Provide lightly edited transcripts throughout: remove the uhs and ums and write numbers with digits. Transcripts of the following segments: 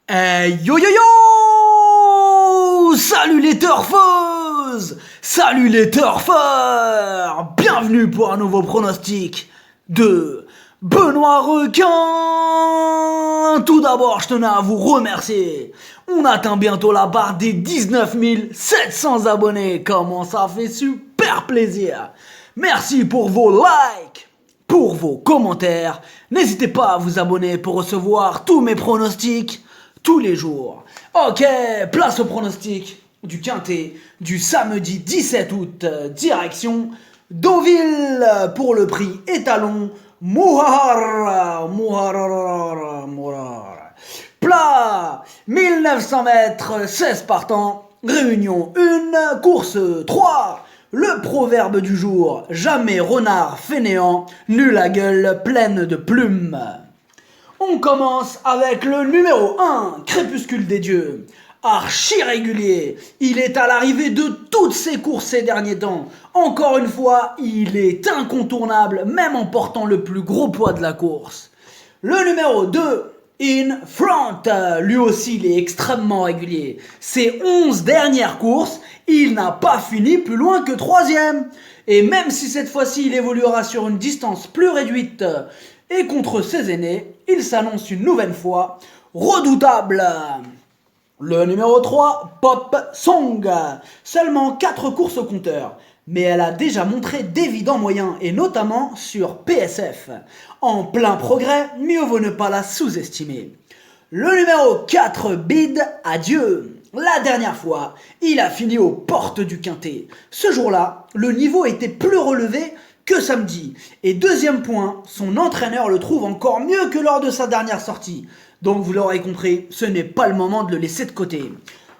Yo yo yo! Salut les turfeuses! Salut les turfeurs! Bienvenue pour un nouveau pronostic de Benoît Requin! Tout d'abord, je tenais à vous remercier. On atteint bientôt la barre des 19 700 abonnés. Comment ça fait super plaisir! Merci pour vos likes, pour vos commentaires. N'hésitez pas à vous abonner pour recevoir tous mes pronostics tous les jours. Ok, place au pronostic du Quintet du samedi 17 août, direction Deauville pour le prix étalon Mouhar. Plat 1900 mètres, 16 partants, réunion 1, course 3. Le proverbe du jour, jamais renard fainéant, n'eut la gueule pleine de plumes. On commence avec le numéro 1, Crépuscule des Dieux. Archi régulier, il est à l'arrivée de toutes ses courses ces derniers temps. Encore une fois, il est incontournable, même en portant le plus gros poids de la course. Le numéro 2, In Front, lui aussi il est extrêmement régulier. Ses 11 dernières courses, il n'a pas fini plus loin que 3e. Et même si cette fois-ci il évoluera sur une distance plus réduite et contre ses aînés, il s'annonce une nouvelle fois redoutable. Le numéro 3, Pop Song. Seulement 4 courses au compteur, mais elle a déjà montré d'évidents moyens, et notamment sur PSF. En plein progrès, mieux vaut ne pas la sous-estimer. Le numéro 4, Bid Adieu. La dernière fois, il a fini aux portes du Quintet. Ce jour-là, le niveau était plus relevé que samedi. Et deuxième point, son entraîneur le trouve encore mieux que lors de sa dernière sortie. Donc vous l'aurez compris, ce n'est pas le moment de le laisser de côté.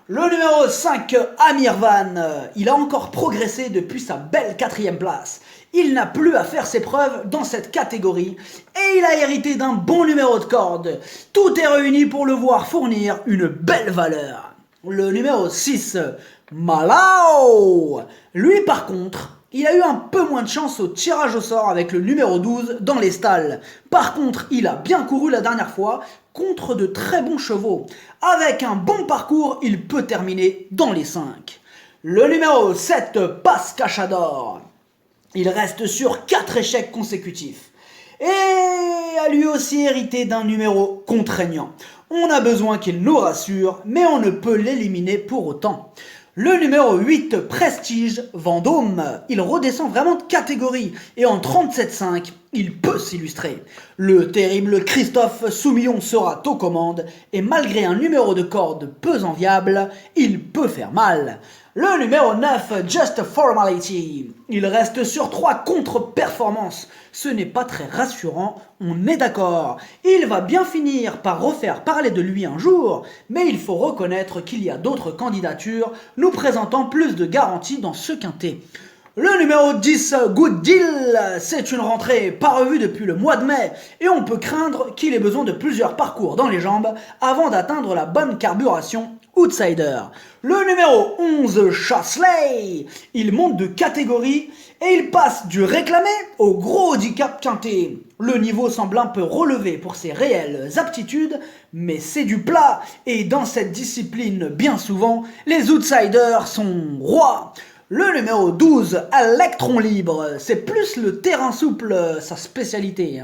Le numéro 5, Amir Van, il a encore progressé depuis sa belle 4e place. Il n'a plus à faire ses preuves dans cette catégorie et il a hérité d'un bon numéro de corde. Tout est réuni pour le voir fournir une belle valeur. Le numéro 6, Malao. Lui par contre, il a eu un peu moins de chance au tirage au sort avec le numéro 12 dans les stalles. Par contre, il a bien couru la dernière fois contre de très bons chevaux. Avec un bon parcours, il peut terminer dans les 5. Le numéro 7, Passe Cachador. Il reste sur 4 échecs consécutifs. Et a lui aussi hérité d'un numéro contraignant. On a besoin qu'il nous rassure, mais on ne peut l'éliminer pour autant. Le numéro 8, Prestige Vendôme, il redescend vraiment de catégorie et en 37,5, il peut s'illustrer. Le terrible Christophe Soumillon sera aux commandes et malgré un numéro de corde peu enviable, il peut faire mal. Le numéro 9, Just Formality, il reste sur 3 contre-performances. Ce n'est pas très rassurant, on est d'accord. Il va bien finir par refaire parler de lui un jour, mais il faut reconnaître qu'il y a d'autres candidatures nous présentant plus de garanties dans ce quintet. Le numéro 10, Good Deal, c'est une rentrée pas revue depuis le mois de mai et on peut craindre qu'il ait besoin de plusieurs parcours dans les jambes avant d'atteindre la bonne carburation outsider. Le numéro 11, Chasselet, il monte de catégorie et il passe du réclamé au gros handicap quintet. Le niveau semble un peu relevé pour ses réelles aptitudes, mais c'est du plat et dans cette discipline, bien souvent, les outsiders sont rois. Le numéro 12, Electron Libre, c'est plus le terrain souple, sa spécialité.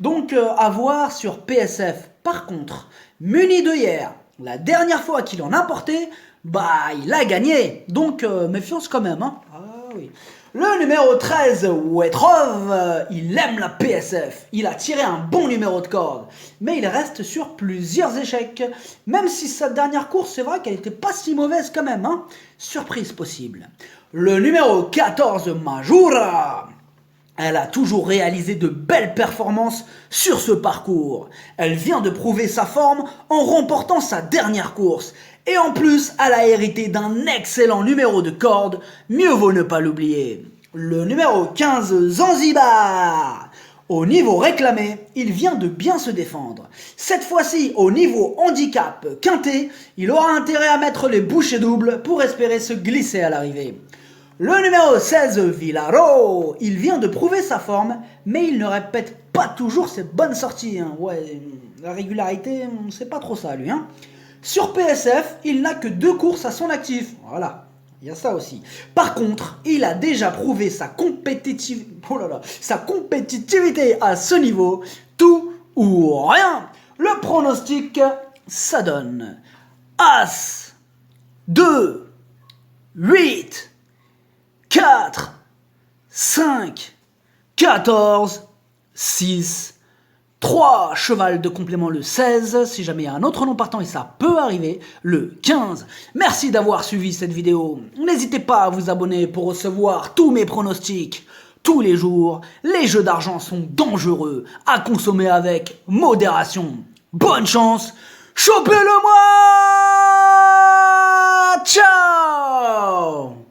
Donc à voir sur PSF. Par contre, muni de hier, la dernière fois qu'il en a porté, il a gagné. Donc méfiance quand même. Ah oui. Le numéro 13, Wetrov, il aime la PSF. Il a tiré un bon numéro de corde. Mais il reste sur plusieurs échecs. Même si sa dernière course, c'est vrai qu'elle n'était pas si mauvaise quand même. Surprise possible. Le numéro 14, Majura. Elle a toujours réalisé de belles performances sur ce parcours. Elle vient de prouver sa forme en remportant sa dernière course. Et en plus, elle a hérité d'un excellent numéro de corde, mieux vaut ne pas l'oublier. Le numéro 15, Zanzibar. Au niveau réclamé, il vient de bien se défendre. Cette fois-ci, au niveau handicap quintet, il aura intérêt à mettre les bouchées doubles pour espérer se glisser à l'arrivée. Le numéro 16, Villaro, il vient de prouver sa forme, mais il ne répète pas toujours ses bonnes sorties. Ouais, la régularité, c'est pas trop ça lui. Sur PSF, il n'a que 2 courses à son actif. Voilà, il y a ça aussi. Par contre, il a déjà prouvé sa compétitivité à ce niveau. Tout ou rien. Le pronostic, ça donne As, 2, 8, 4, 5, 14, 6, 3, cheval de complément le 16, si jamais il y a un autre nom partant et ça peut arriver, le 15. Merci d'avoir suivi cette vidéo. N'hésitez pas à vous abonner pour recevoir tous mes pronostics. Tous les jours, les jeux d'argent sont dangereux, à consommer avec modération. Bonne chance, chopez-le moi! Ciao!